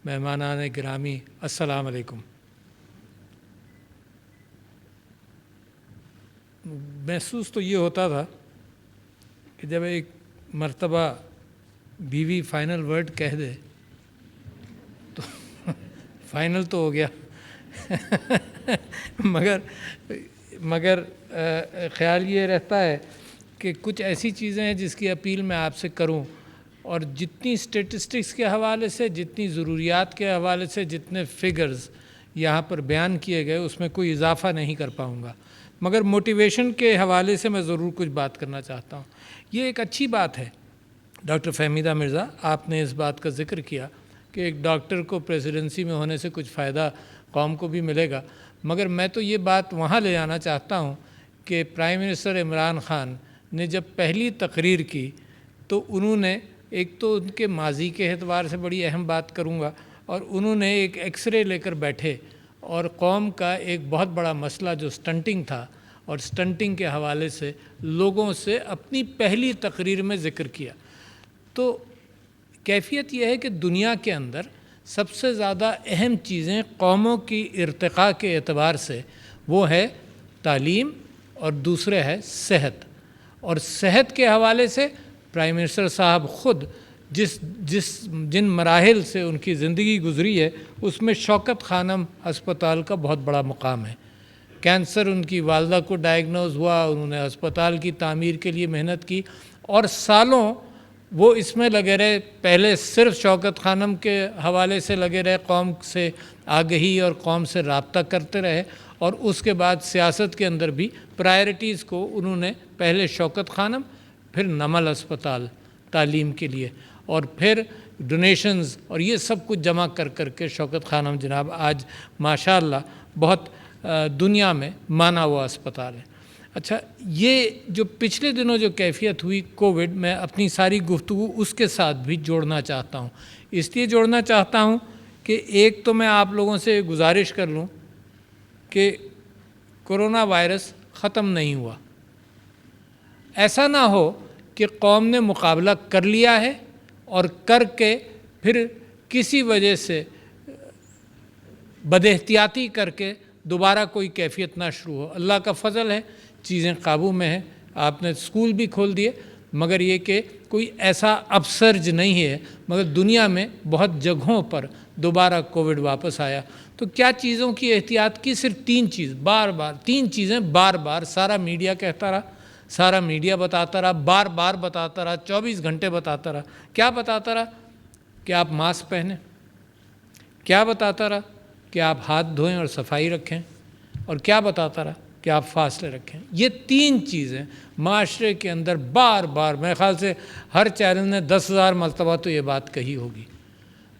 مہمانان گرامی، السلام علیکم۔ محسوس تو یہ ہوتا تھا کہ جب ایک مرتبہ بیوی فائنل ورڈ کہہ دے تو فائنل تو ہو گیا مگر خیال یہ رہتا ہے کہ کچھ ایسی چیزیں ہیں جس کی اپیل میں آپ سے کروں، اور جتنی اسٹیٹسٹکس کے حوالے سے، جتنی ضروریات کے حوالے سے، جتنے فگرز یہاں پر بیان کیے گئے اس میں کوئی اضافہ نہیں کر پاؤں گا، مگر موٹیویشن کے حوالے سے میں ضرور کچھ بات کرنا چاہتا ہوں۔ یہ ایک اچھی بات ہے ڈاکٹر فہمیدہ مرزا، آپ نے اس بات کا ذکر کیا کہ ایک ڈاکٹر کو پریزیڈنسی میں ہونے سے کچھ فائدہ قوم کو بھی ملے گا، مگر میں تو یہ بات وہاں لے جانا چاہتا ہوں کہ پرائم منسٹر عمران خان نے جب پہلی تقریر کی تو انہوں نے ایک تو ان کے ماضی کے اعتبار سے بڑی اہم بات کروں گا، اور انہوں نے ایک ایکس رے لے کر بیٹھے اور قوم کا ایک بہت بڑا مسئلہ جو سٹنٹنگ تھا، اور سٹنٹنگ کے حوالے سے لوگوں سے اپنی پہلی تقریر میں ذکر کیا۔ تو کیفیت یہ ہے کہ دنیا کے اندر سب سے زیادہ اہم چیزیں قوموں کی ارتقاء کے اعتبار سے وہ ہے تعلیم اور دوسرے ہے صحت، اور صحت کے حوالے سے پرائم منسٹر صاحب خود جن مراحل سے ان کی زندگی گزری ہے اس میں شوکت خانم ہسپتال کا بہت بڑا مقام ہے۔ کینسر ان کی والدہ کو ڈائیگنوز ہوا، انہوں نے ہسپتال کی تعمیر کے لیے محنت کی اور سالوں وہ اس میں لگے رہے۔ پہلے صرف شوکت خانم کے حوالے سے لگے رہے، قوم سے آگہی اور قوم سے رابطہ کرتے رہے، اور اس کے بعد سیاست کے اندر بھی پرائرٹیز کو انہوں نے پہلے شوکت خانم، پھر نمل ہسپتال تعلیم کے لیے، اور پھر ڈونیشنز اور یہ سب کچھ جمع کر کے شوکت خانم جناب آج ماشاءاللہ بہت دنیا میں مانا ہوا اسپتال ہے۔ اچھا، یہ جو پچھلے دنوں جو کیفیت ہوئی کووڈ میں، اپنی ساری گفتگو اس کے ساتھ بھی جوڑنا چاہتا ہوں۔ اس لیے جوڑنا چاہتا ہوں کہ ایک تو میں آپ لوگوں سے گزارش کر لوں کہ کرونا وائرس ختم نہیں ہوا۔ ایسا نہ ہو کہ قوم نے مقابلہ کر لیا ہے اور کر کے پھر کسی وجہ سے بد احتیاطی کر کے دوبارہ کوئی کیفیت نہ شروع ہو۔ اللہ کا فضل ہے، چیزیں قابو میں ہیں، آپ نے اسکول بھی کھول دیے، مگر یہ کہ کوئی ایسا اپسرج نہیں ہے، مگر دنیا میں بہت جگہوں پر دوبارہ کووڈ واپس آیا۔ تو کیا چیزوں کی احتیاط کی؟ صرف تین چیزیں بار بار سارا میڈیا کہتا رہا، سارا میڈیا بتاتا رہا، بار بار بتاتا رہا، 24 گھنٹے بتاتا رہا۔ کیا بتاتا رہا؟ کہ آپ ماسک پہنیں۔ کیا بتاتا رہا؟ کہ آپ ہاتھ دھوئیں اور صفائی رکھیں۔ اور کیا بتاتا رہا؟ کہ آپ فاصلے رکھیں۔ یہ تین چیزیں معاشرے کے اندر بار بار، میرے خیال سے ہر چینل نے 10,000 مرتبہ تو یہ بات کہی ہوگی۔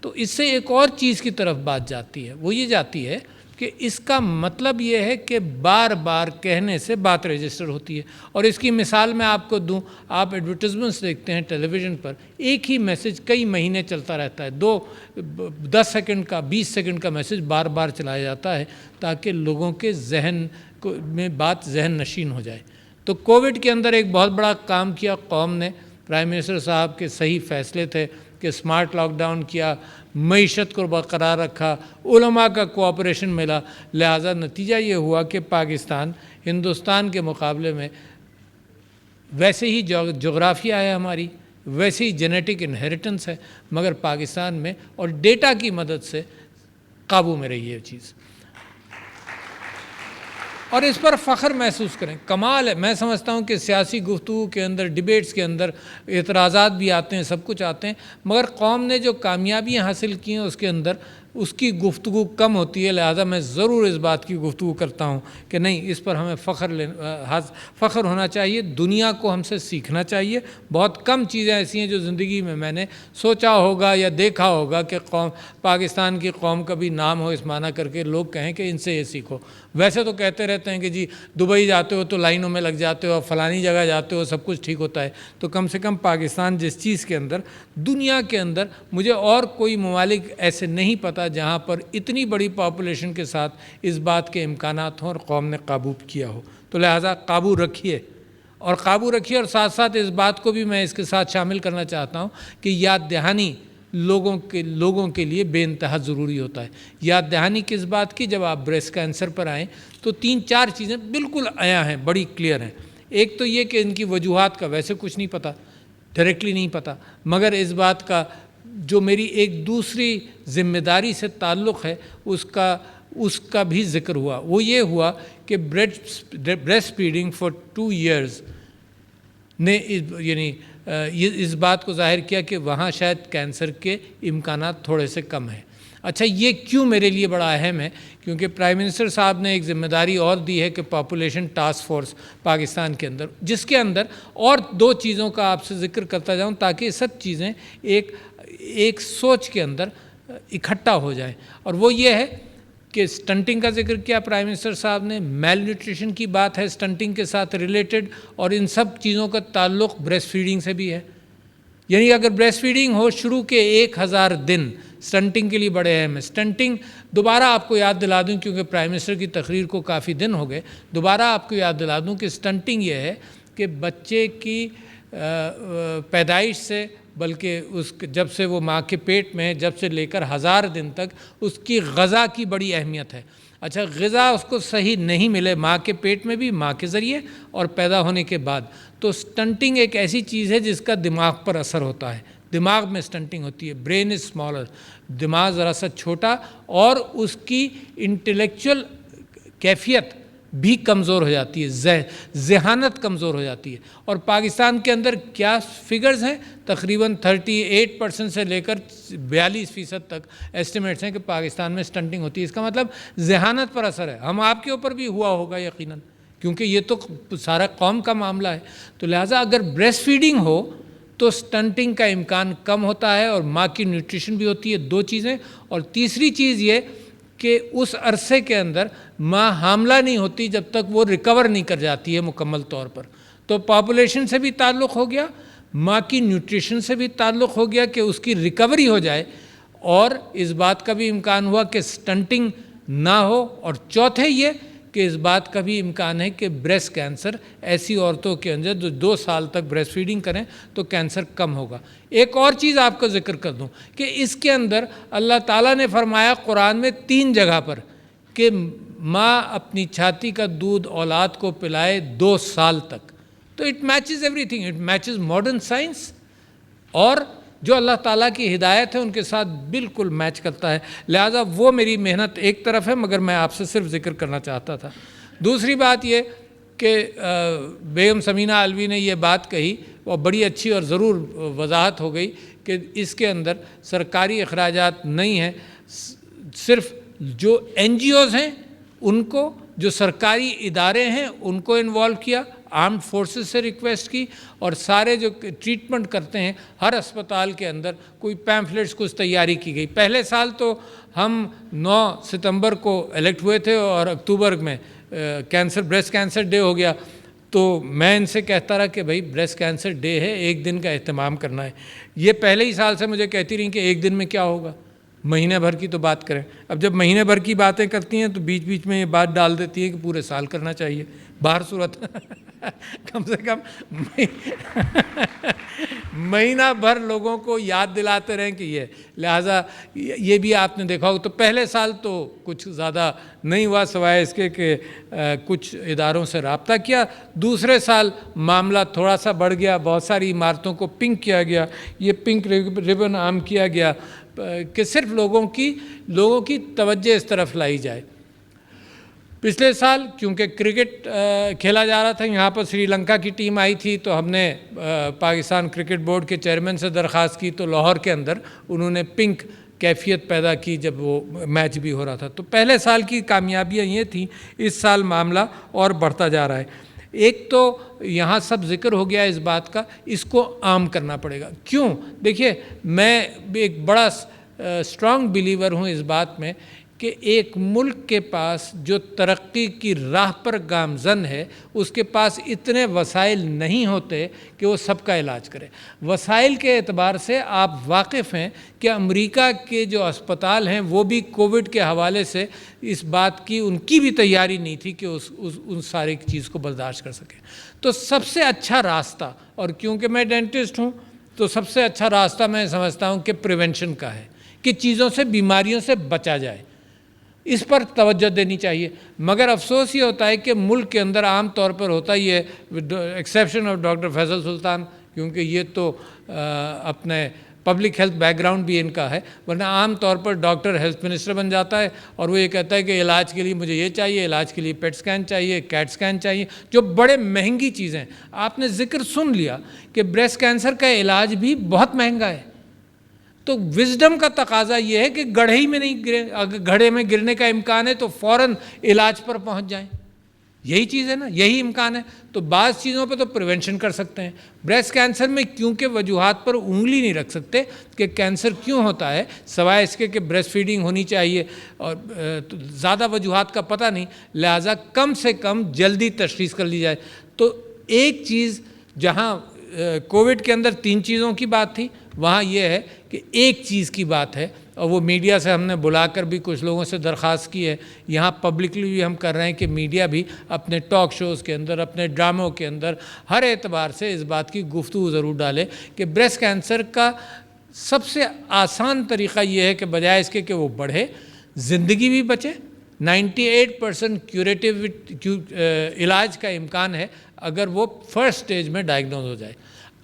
تو اس سے ایک اور چیز کی طرف بات جاتی ہے، وہ یہ جاتی ہے کہ اس کا مطلب یہ ہے کہ بار بار کہنے سے بات رجسٹر ہوتی ہے۔ اور اس کی مثال میں آپ کو دوں، آپ ایڈورٹیزمنٹس دیکھتے ہیں ٹیلی ویژن پر، ایک ہی میسج کئی مہینے چلتا رہتا ہے، 10 سیکنڈ کا 20 سیکنڈ کا میسج بار بار چلایا جاتا ہے تاکہ لوگوں کے ذہن میں بات ذہن نشین ہو جائے۔ تو کووڈ کے اندر ایک بہت بڑا کام کیا قوم نے، پرائم منسٹر صاحب کے صحیح فیصلے تھے کہ سمارٹ لاک ڈاؤن کیا، معیشت کو برقرار رکھا، علماء کا کوآپریشن ملا، لہٰذا نتیجہ یہ ہوا کہ پاکستان ہندوستان کے مقابلے میں ویسے ہی جغرافیہ ہے ہماری، ویسے ہی جینیٹک انہیریٹنس ہے، مگر پاکستان میں اور ڈیٹا کی مدد سے قابو میں رہی ہے چیز، اور اس پر فخر محسوس کریں۔ کمال ہے، میں سمجھتا ہوں کہ سیاسی گفتگو کے اندر، ڈیبیٹس کے اندر اعتراضات بھی آتے ہیں، سب کچھ آتے ہیں، مگر قوم نے جو کامیابیاں حاصل کی ہیں اس کے اندر اس کی گفتگو کم ہوتی ہے، لہذا میں ضرور اس بات کی گفتگو کرتا ہوں کہ نہیں، اس پر ہمیں فخر ہونا چاہیے، دنیا کو ہم سے سیکھنا چاہیے۔ بہت کم چیزیں ایسی ہیں جو زندگی میں نے سوچا ہوگا یا دیکھا ہوگا کہ پاکستان کی قوم کا بھی نام ہو اس معنی کر کے لوگ کہیں کہ ان سے یہ سیکھو۔ ویسے تو کہتے رہتے ہیں کہ جی دبئی جاتے ہو تو لائنوں میں لگ جاتے ہو، فلانی جگہ جاتے ہو سب کچھ ٹھیک ہوتا ہے، تو کم سے کم پاکستان جس چیز کے اندر، دنیا کے اندر مجھے اور کوئی ممالک ایسے نہیں پتہ جہاں پر اتنی بڑی پاپولیشن کے ساتھ اس بات کے امکانات ہوں اور قوم نے قابو کیا ہو۔ تو لہٰذا قابو رکھیے، اور ساتھ ساتھ اس بات کو بھی میں اس کے ساتھ شامل کرنا چاہتا ہوں کہ یاد دہانی لوگوں کے لیے بے انتہا ضروری ہوتا ہے۔ یاد دہانی کس بات کی، جب آپ بریسٹ کینسر پر آئیں تو 3-4 چیزیں بالکل عیاں ہیں، بڑی کلیئر ہیں۔ ایک تو یہ کہ ان کی وجوہات کا ویسے کچھ نہیں پتہ، ڈائریکٹلی نہیں پتہ، مگر اس بات کا جو میری ایک دوسری ذمہ داری سے تعلق ہے اس کا بھی ذکر ہوا۔ وہ یہ ہوا کہ بریسٹ فیڈنگ فار 2 ایئرز نے یعنی اس بات کو ظاہر کیا کہ وہاں شاید کینسر کے امکانات تھوڑے سے کم ہیں۔ اچھا، یہ کیوں میرے لیے بڑا اہم ہے؟ کیونکہ پرائم منسٹر صاحب نے ایک ذمہ داری اور دی ہے کہ پاپولیشن ٹاسک فورس پاکستان کے اندر، جس کے اندر اور 2 چیزوں کا آپ سے ذکر کرتا جاؤں تاکہ یہ سب چیزیں ایک سوچ کے اندر اکٹھا ہو جائیں، اور وہ یہ ہے کہ سٹنٹنگ کا ذکر کیا پرائم منسٹر صاحب نے، میل نیوٹریشن کی بات ہے سٹنٹنگ کے ساتھ ریلیٹڈ، اور ان سب چیزوں کا تعلق بریسٹ فیڈنگ سے بھی ہے۔ یعنی اگر بریسٹ فیڈنگ ہو شروع کے 1000 دن سٹنٹنگ کے لیے بڑے اہم ہے۔ سٹنٹنگ دوبارہ آپ کو یاد دلا دوں، کیونکہ پرائم منسٹر کی تقریر کو کافی دن ہو گئے، دوبارہ آپ کو یاد دلا دوں کہ سٹنٹنگ یہ ہے کہ بچے کی پیدائش سے، بلکہ جب سے وہ ماں کے پیٹ میں ہے، جب سے لے کر 1000 دن تک اس کی غذا کی بڑی اہمیت ہے۔ اچھا، غذا اس کو صحیح نہیں ملے ماں کے پیٹ میں بھی، ماں کے ذریعے اور پیدا ہونے کے بعد، تو سٹنٹنگ ایک ایسی چیز ہے جس کا دماغ پر اثر ہوتا ہے۔ دماغ میں سٹنٹنگ ہوتی ہے، برین از اسمالر، دماغ ذرا سا چھوٹا، اور اس کی انٹلیکچول کیفیت بھی کمزور ہو جاتی ہے، ذہانت کمزور ہو جاتی ہے۔ اور پاکستان کے اندر کیا فگرز ہیں، تقریباً 38% سے لے کر 42% تک ایسٹیمیٹس ہیں کہ پاکستان میں سٹنٹنگ ہوتی ہے۔ اس کا مطلب ذہانت پر اثر ہے۔ ہم آپ کے اوپر بھی ہوا ہوگا یقیناً، کیونکہ یہ تو سارا قوم کا معاملہ ہے۔ تو لہٰذا اگر بریسٹ فیڈنگ ہو تو سٹنٹنگ کا امکان کم ہوتا ہے، اور ماں کی نیوٹریشن بھی ہوتی ہے۔ 2 چیزیں، اور تیسری چیز یہ کہ اس عرصے کے اندر ماں حاملہ نہیں ہوتی جب تک وہ ریکور نہیں کر جاتی ہے مکمل طور پر۔ تو پاپولیشن سے بھی تعلق ہو گیا، ماں کی نیوٹریشن سے بھی تعلق ہو گیا کہ اس کی ریکوری ہو جائے، اور اس بات کا بھی امکان ہوا کہ سٹنٹنگ نہ ہو، اور چوتھے یہ کہ اس بات کا بھی امکان ہے کہ بریسٹ کینسر ایسی عورتوں کے اندر جو 2 سال تک بریسٹ فیڈنگ کریں تو کینسر کم ہوگا۔ ایک اور چیز آپ کو ذکر کر دوں کہ اس کے اندر اللہ تعالیٰ نے فرمایا قرآن میں 3 جگہ پر کہ ماں اپنی چھاتی کا دودھ اولاد کو پلائے 2 سال تک۔ تو it matches every thing, it matches modern science, اور جو اللہ تعالیٰ کی ہدایت ہے ان کے ساتھ بالکل میچ کرتا ہے۔ لہٰذا وہ میری محنت ایک طرف ہے، مگر میں آپ سے صرف ذکر کرنا چاہتا تھا۔ دوسری بات یہ کہ بیگم ثمینہ علوی نے یہ بات کہی، وہ بڑی اچھی اور ضرور وضاحت ہو گئی کہ اس کے اندر سرکاری اخراجات نہیں ہیں، صرف جو NGOs ہیں ان کو، جو سرکاری ادارے ہیں ان کو انوالو کیا، آرمڈ فورسز سے ریکویسٹ کی، اور سارے جو ٹریٹمنٹ کرتے ہیں ہر اسپتال کے اندر کوئی پیمفلیٹس کچھ تیاری کی گئی۔ پہلے سال تو ہم 9 ستمبر کو الیکٹ ہوئے تھے، اور اکتوبر میں بریسٹ کینسر ڈے ہو گیا، تو میں ان سے کہتا رہا کہ بھائی بریسٹ کینسر ڈے ہے، ایک دن کا اہتمام کرنا ہے۔ یہ پہلے ہی سال سے مجھے کہتی رہیں کہ ایک دن میں کیا ہوگا، مہینے بھر کی تو بات کریں۔ اب جب مہینے بھر کی باتیں کرتی ہیں تو بیچ بیچ میں یہ بات ڈال دیتی ہے کہ پورے سال کرنا چاہیے، باہر صورت کم سے کم مہینہ بھر لوگوں کو یاد دلاتے رہیں کہ یہ، لہٰذا یہ بھی آپ نے دیکھا ہوگا۔ تو پہلے سال تو کچھ زیادہ نہیں ہوا سوائے اس کے کہ کچھ اداروں سے رابطہ کیا۔ دوسرے سال معاملہ تھوڑا سا بڑھ گیا، بہت ساری عمارتوں کو پنک کیا گیا، یہ پنک ریبن عام کیا گیا کہ صرف لوگوں کی توجہ اس طرف لائی جائے۔ پچھلے سال کیونکہ کرکٹ کھیلا جا رہا تھا، یہاں پر سری لنکا کی ٹیم آئی تھی، تو ہم نے پاکستان کرکٹ بورڈ کے چیئرمین سے درخواست کی، تو لاہور کے اندر انہوں نے پنک کیفیت پیدا کی جب وہ میچ بھی ہو رہا تھا۔ تو پہلے سال کی کامیابیاں یہ تھیں، اس سال معاملہ اور بڑھتا جا رہا ہے۔ ایک تو یہاں سب ذکر ہو گیا اس بات کا، اس کو عام کرنا پڑے گا۔ کیوں؟ دیکھیے، میں ایک بڑا اسٹرانگ بلیور ہوں اس بات میں کہ ایک ملک کے پاس جو ترقی کی راہ پر گامزن ہے، اس کے پاس اتنے وسائل نہیں ہوتے کہ وہ سب کا علاج کرے۔ وسائل کے اعتبار سے آپ واقف ہیں کہ امریکہ کے جو اسپتال ہیں وہ بھی کووڈ کے حوالے سے اس بات کی ان کی بھی تیاری نہیں تھی کہ ان ساری چیز کو برداشت کر سکیں۔ تو سب سے اچھا راستہ، اور کیونکہ میں ڈینٹسٹ ہوں تو سب سے اچھا راستہ میں سمجھتا ہوں کہ پریونشن کا ہے، کہ چیزوں سے، بیماریوں سے بچا جائے، اس پر توجہ دینی چاہیے۔ مگر افسوس یہ ہوتا ہے کہ ملک کے اندر عام طور پر ہوتا ہی ہے، ایکسیپشن آف ڈاکٹر فیصل سلطان، کیونکہ یہ تو اپنے پبلک ہیلتھ بیک گراؤنڈ بھی ان کا ہے، ورنہ عام طور پر ڈاکٹر ہیلتھ منسٹر بن جاتا ہے اور وہ یہ کہتا ہے کہ علاج کے لیے مجھے یہ چاہیے، علاج کے لیے پیٹ سکین چاہیے، کیٹ سکین چاہیے، جو بڑے مہنگی چیزیں۔ آپ نے ذکر سن لیا کہ بریسٹ کینسر کا علاج بھی بہت مہنگا ہے، تو وزڈم کا تقاضا یہ ہے کہ گڑھے ہی میں نہیں گرے، اگر گڑھے میں گرنے کا امکان ہے تو فوراً علاج پر پہنچ جائیں، یہی چیز ہے نا، یہی امکان ہے۔ تو بعض چیزوں پہ تو پریونشن کر سکتے ہیں۔ بریسٹ کینسر میں کیونکہ وجوہات پر انگلی نہیں رکھ سکتے کہ کینسر کیوں ہوتا ہے، سوائے اس کے کہ بریسٹ فیڈنگ ہونی چاہیے، اور زیادہ وجوہات کا پتہ نہیں، لہٰذا کم سے کم جلدی تشخیص کر لی جائے۔ تو ایک چیز، جہاں کووڈ کے اندر 3 چیزوں کی بات تھی، وہاں یہ ہے کہ ایک چیز کی بات ہے، اور وہ میڈیا سے ہم نے بلا کر بھی کچھ لوگوں سے درخواست کی ہے، یہاں پبلکلی بھی ہم کر رہے ہیں کہ میڈیا بھی اپنے ٹاک شوز کے اندر، اپنے ڈراموں کے اندر ہر اعتبار سے اس بات کی گفتگو ضرور ڈالے کہ بریسٹ کینسر کا سب سے آسان طریقہ یہ ہے کہ بجائے اس کے کہ وہ بڑھے، زندگی بھی بچے۔ 98% کیوریٹیو علاج کا امکان ہے اگر وہ فرسٹ سٹیج میں ڈائگنوز ہو جائے۔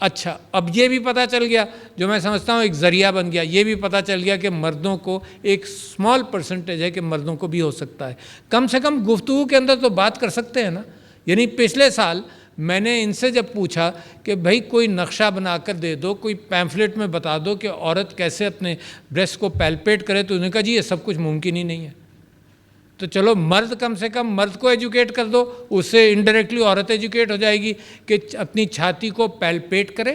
اچھا، اب یہ بھی پتہ چل گیا، جو میں سمجھتا ہوں ایک ذریعہ بن گیا، یہ بھی پتہ چل گیا کہ مردوں کو ایک اسمال پرسنٹیج ہے کہ مردوں کو بھی ہو سکتا ہے۔ کم سے کم گفتگو کے اندر تو بات کر سکتے ہیں نا۔ یعنی پچھلے سال میں نے ان سے جب پوچھا کہ بھائی کوئی نقشہ بنا کر دے دو، کوئی پیمفلٹ میں بتا دو کہ عورت کیسے اپنے بریسٹ کو پیلپیٹ کرے، تو انہوں نے کہا جی یہ سب کچھ ممکن ہی نہیں ہے۔ تو چلو مرد، کم سے کم مرد کو ایجوکیٹ کر دو، اس سے انڈائریکٹلی عورت ایجوکیٹ ہو جائے گی کہ اپنی چھاتی کو پیلپیٹ کرے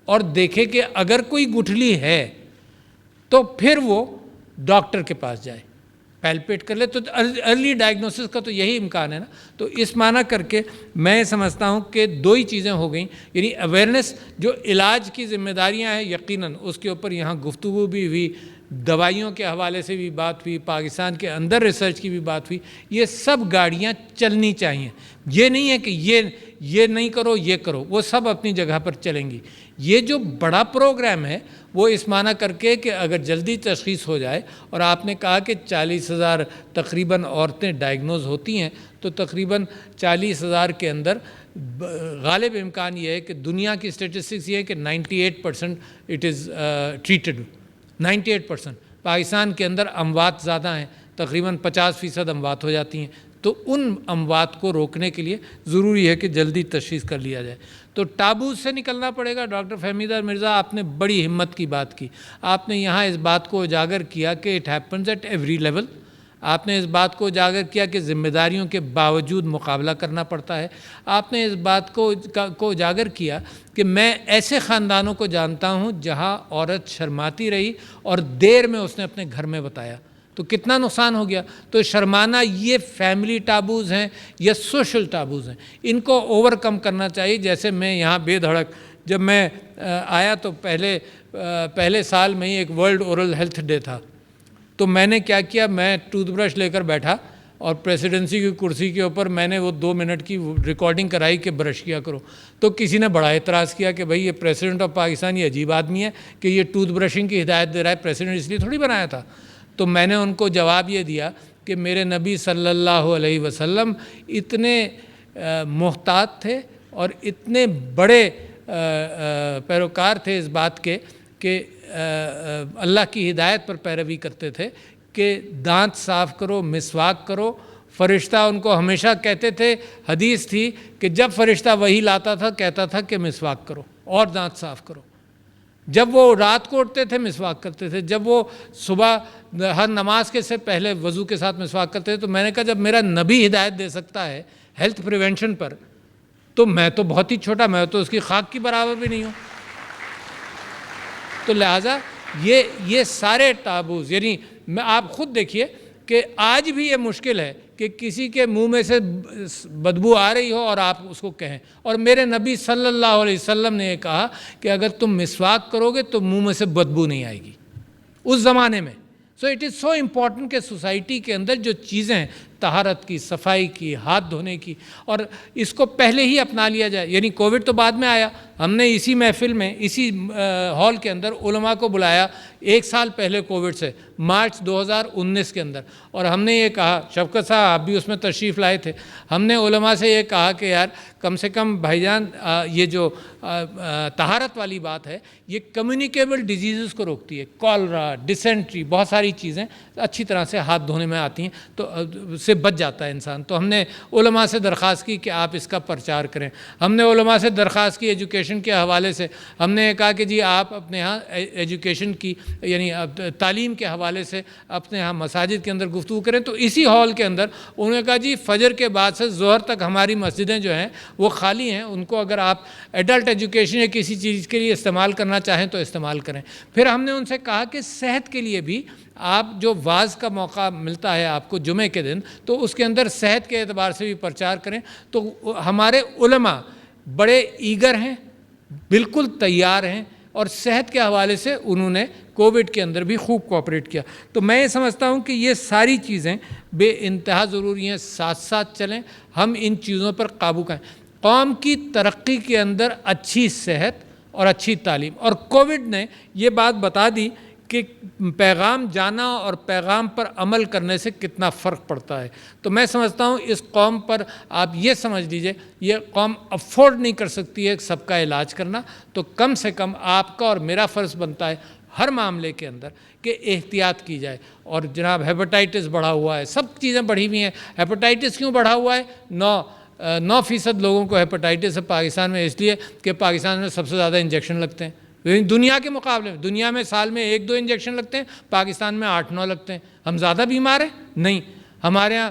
اور دیکھے کہ اگر کوئی گٹھلی ہے تو پھر وہ ڈاکٹر کے پاس جائے، پیلپیٹ کر لے۔ تو ارلی ڈائگنوسس کا تو یہی امکان ہے نا۔ تو اس معنی کر کے میں سمجھتا ہوں کہ 2 ہی چیزیں ہو گئیں، یعنی اویئرنیس، جو علاج کی ذمہ داریاں ہیں یقیناً اس کے اوپر یہاں گفتگو بھی ہوئی، دوائیوں کے حوالے سے بھی بات ہوئی، پاکستان کے اندر ریسرچ کی بھی بات ہوئی، یہ سب گاڑیاں چلنی چاہیے۔ یہ نہیں ہے کہ یہ نہیں کرو، یہ کرو، وہ سب اپنی جگہ پر چلیں گی۔ یہ جو بڑا پروگرام ہے وہ اس معنی کر کے کہ اگر جلدی تشخیص ہو جائے، اور آپ نے کہا کہ 40,000 تقریباً عورتیں ڈائگنوز ہوتی ہیں، تو تقریباً 40,000 کے اندر غالب امکان یہ ہے کہ دنیا کی اسٹیٹسٹکس یہ ہے کہ 98% اٹ از ٹریٹڈ۔ 98%۔ پاکستان کے اندر اموات زیادہ ہیں، تقریباً 50% اموات ہو جاتی ہیں۔ تو ان اموات کو روکنے کے لیے ضروری ہے کہ جلدی تشخیص کر لیا جائے۔ تو ٹابوز سے نکلنا پڑے گا۔ ڈاکٹر فہمیدہ مرزا، آپ نے بڑی ہمت کی بات کی، آپ نے یہاں اس بات کو اجاگر کیا کہ it happens at every level. آپ نے اس بات کو اجاگر کیا کہ ذمہ داریوں کے باوجود مقابلہ کرنا پڑتا ہے۔ آپ نے اس بات کو اجاگر کیا کہ میں ایسے خاندانوں کو جانتا ہوں جہاں عورت شرماتی رہی اور دیر میں اس نے اپنے گھر میں بتایا، تو کتنا نقصان ہو گیا۔ تو شرمانہ یہ فیملی ٹابوز ہیں یا سوشل ٹابوز ہیں، ان کو اوور کم کرنا چاہیے۔ جیسے میں یہاں بے دھڑک جب میں آیا تو پہلے سال میں ہی ایک ورلڈ اورل ہیلتھ ڈے تھا، تو میں نے کیا کیا، میں ٹوتھ برش لے کر بیٹھا اور پریسیڈنسی کی کرسی کے اوپر میں نے وہ 2 منٹ کی ریکارڈنگ کرائی کہ برش کیا کرو۔ تو کسی نے بڑا اعتراض کیا کہ بھائی یہ پریزیڈنٹ آف پاکستان یہ عجیب آدمی ہے کہ یہ ٹوتھ برشنگ کی ہدایت دے رہا ہے، پریزیڈنٹ اس لیے تھوڑی بنایا تھا۔ تو میں نے ان کو جواب یہ دیا کہ میرے نبی صلی اللہ علیہ وسلم اتنے محتاط تھے اور اتنے بڑے پیروکار تھے اس بات کے کہ اللہ کی ہدایت پر پیروی کرتے تھے کہ دانت صاف کرو، مسواک کرو۔ فرشتہ ان کو ہمیشہ کہتے تھے، حدیث تھی کہ جب فرشتہ وحی لاتا تھا کہتا تھا کہ مسواک کرو اور دانت صاف کرو۔ جب وہ رات کو اٹھتے تھے مسواک کرتے تھے، جب وہ صبح ہر نماز کے سے پہلے وضو کے ساتھ مسواک کرتے تھے۔ تو میں نے کہا جب میرا نبی ہدایت دے سکتا ہے ہیلتھ پریونشن پر، تو میں تو بہت ہی چھوٹا، میں تو اس کی خاک کی برابر بھی نہیں ہوں۔ تو لہٰذا یہ سارے ٹابوز، یعنی آپ خود دیکھیے کہ آج بھی یہ مشکل ہے کہ کسی کے منہ میں سے بدبو آ رہی ہو اور آپ اس کو کہیں، اور میرے نبی صلی اللہ علیہ وسلم نے یہ کہا کہ اگر تم مسواک کرو گے تو منہ میں سے بدبو نہیں آئے گی۔ اس زمانے میں so it is so important کہ سوسائٹی کے اندر جو چیزیں ہیں طہارت کی، صفائی کی، ہاتھ دھونے کی، اور اس کو پہلے ہی اپنا لیا جائے. یعنی کووڈ تو بعد میں آیا، ہم نے اسی محفل میں اسی ہال کے اندر علماء کو بلایا 1 سال پہلے کووڈ سے، مارچ 2019 کے اندر، اور ہم نے یہ کہا، شفقت صاحب آپ بھی اس میں تشریف لائے تھے، ہم نے علماء سے یہ کہا کہ یار کم سے کم بھائی جان یہ جو طہارت والی بات ہے یہ کمیونیکیبل ڈیزیزز کو روکتی ہے، کالرا، ڈسینٹری، بہت ساری چیزیں اچھی طرح سے ہاتھ دھونے میں آتی ہیں تو سے بچ جاتا ہے انسان. تو ہم نے علماء سے درخواست کی کہ آپ اس کا پرچار کریں. ہم نے علماء سے درخواست کی ایجوکیشن کے حوالے سے، ہم نے کہا کہ جی آپ اپنے ہاں ایجوکیشن کی یعنی تعلیم کے حوالے سے اپنے ہاں مساجد کے اندر گفتگو کریں. تو اسی ہال کے اندر انہوں نے کہا جی فجر کے بعد سے ظہر تک ہماری مسجدیں جو ہیں وہ خالی ہیں، ان کو اگر آپ ایڈلٹ ایجوکیشن یا کسی چیز کے لیے استعمال کرنا چاہیں تو استعمال کریں. پھر ہم نے ان سے کہا کہ صحت کے لیے بھی آپ جو واعظ کا موقع ملتا ہے آپ کو جمعے کے دن، تو اس کے اندر صحت کے اعتبار سے بھی پرچار کریں. تو ہمارے علماء بڑے ایگر ہیں، بالکل تیار ہیں، اور صحت کے حوالے سے انہوں نے کووڈ کے اندر بھی خوب کوآپریٹ کیا. تو میں یہ سمجھتا ہوں کہ یہ ساری چیزیں بے انتہا ضروری ہیں، ساتھ ساتھ چلیں، ہم ان چیزوں پر قابو کریں. قوم کی ترقی کے اندر اچھی صحت اور اچھی تعلیم، اور کووڈ نے یہ بات بتا دی کہ پیغام جانا اور پیغام پر عمل کرنے سے کتنا فرق پڑتا ہے. تو میں سمجھتا ہوں اس قوم پر آپ یہ سمجھ لیجئے، یہ قوم افورڈ نہیں کر سکتی ہے سب کا علاج کرنا، تو کم سے کم آپ کا اور میرا فرض بنتا ہے ہر معاملے کے اندر کہ احتیاط کی جائے. اور جناب ہیپاٹائٹس بڑھا ہوا ہے، سب چیزیں بڑھی ہوئی ہیں. ہیپاٹائٹس کیوں بڑھا ہوا ہے؟ 9% لوگوں کو ہیپاٹائٹس ہے پاکستان میں، اس لیے کہ پاکستان میں سب سے زیادہ انجیکشن لگتے ہیں دنیا کے مقابلے میں. دنیا میں سال میں 1-2 انجیکشن لگتے ہیں، پاکستان میں 8-9 لگتے ہیں. ہم زیادہ بیمار ہیں؟ نہیں. ہمارے ہاں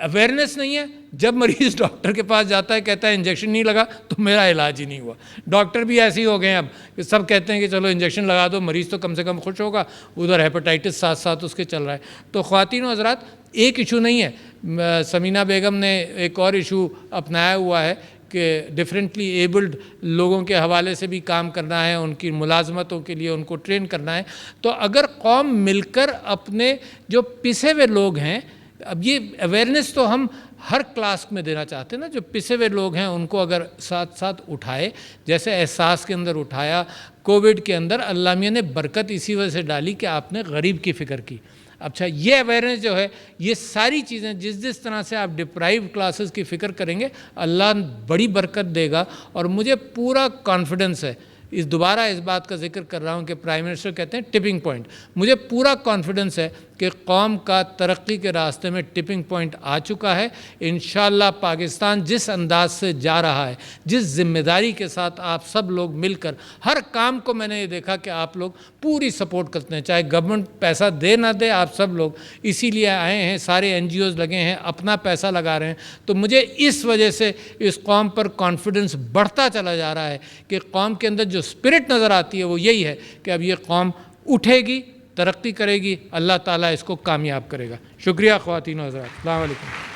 اویئرنیس نہیں ہے. جب مریض ڈاکٹر کے پاس جاتا ہے کہتا ہے انجیکشن نہیں لگا تو میرا علاج ہی نہیں ہوا. ڈاکٹر بھی ایسے ہی ہو گئے ہیں اب کہ سب کہتے ہیں کہ چلو انجیکشن لگا دو، مریض تو کم سے کم خوش ہوگا، ادھر ہیپاٹائٹس ساتھ ساتھ اس کے چل رہا ہے. تو خواتین و حضرات ایک ایشو نہیں ہے. سمینہ بیگم نے ایک اور ایشو اپنایا ہوا ہے کہ ڈیفرنٹلی ایبلڈ لوگوں کے حوالے سے بھی کام کرنا ہے، ان کی ملازمتوں کے لیے ان کو ٹرین کرنا ہے. تو اگر قوم مل کر اپنے جو پسے ہوئے لوگ ہیں، اب یہ اویئرنیس تو ہم ہر کلاس میں دینا چاہتے ہیں نا، جو پسے ہوئے لوگ ہیں ان کو اگر ساتھ ساتھ اٹھائے، جیسے احساس کے اندر اٹھایا کووڈ کے اندر، اللہ میاں نے برکت اسی وجہ سے ڈالی کہ آپ نے غریب کی فکر کی. اچھا یہ اویئرنیس جو ہے، یہ ساری چیزیں جس طرح سے آپ ڈپرائیو کلاسز کی فکر کریں گے اللہ بڑی برکت دے گا. اور مجھے پورا کانفیڈنس ہے، دوبارہ اس بات کا ذکر کر رہا ہوں کہ پرائم منسٹر کہتے ہیں ٹپنگ پوائنٹ، مجھے پورا کانفیڈنس ہے کہ قوم کا ترقی کے راستے میں ٹپنگ پوائنٹ آ چکا ہے. انشاءاللہ پاکستان جس انداز سے جا رہا ہے، جس ذمہ داری کے ساتھ آپ سب لوگ مل کر ہر کام کو، میں نے یہ دیکھا کہ آپ لوگ پوری سپورٹ کرتے ہیں، چاہے گورنمنٹ پیسہ دے نہ دے، آپ سب لوگ اسی لیے آئے ہیں، سارے NGOs لگے ہیں، اپنا پیسہ لگا رہے ہیں. تو مجھے اس وجہ سے اس قوم پر کانفیڈنس بڑھتا چلا جا رہا ہے کہ قوم کے اندر جو اسپرٹ نظر آتی ہے وہ یہی ہے کہ اب یہ قوم اٹھے گی، ترقی کرے گی، اللہ تعالیٰ اس کو کامیاب کرے گا. شکریہ خواتین و حضرات، السلام علیکم.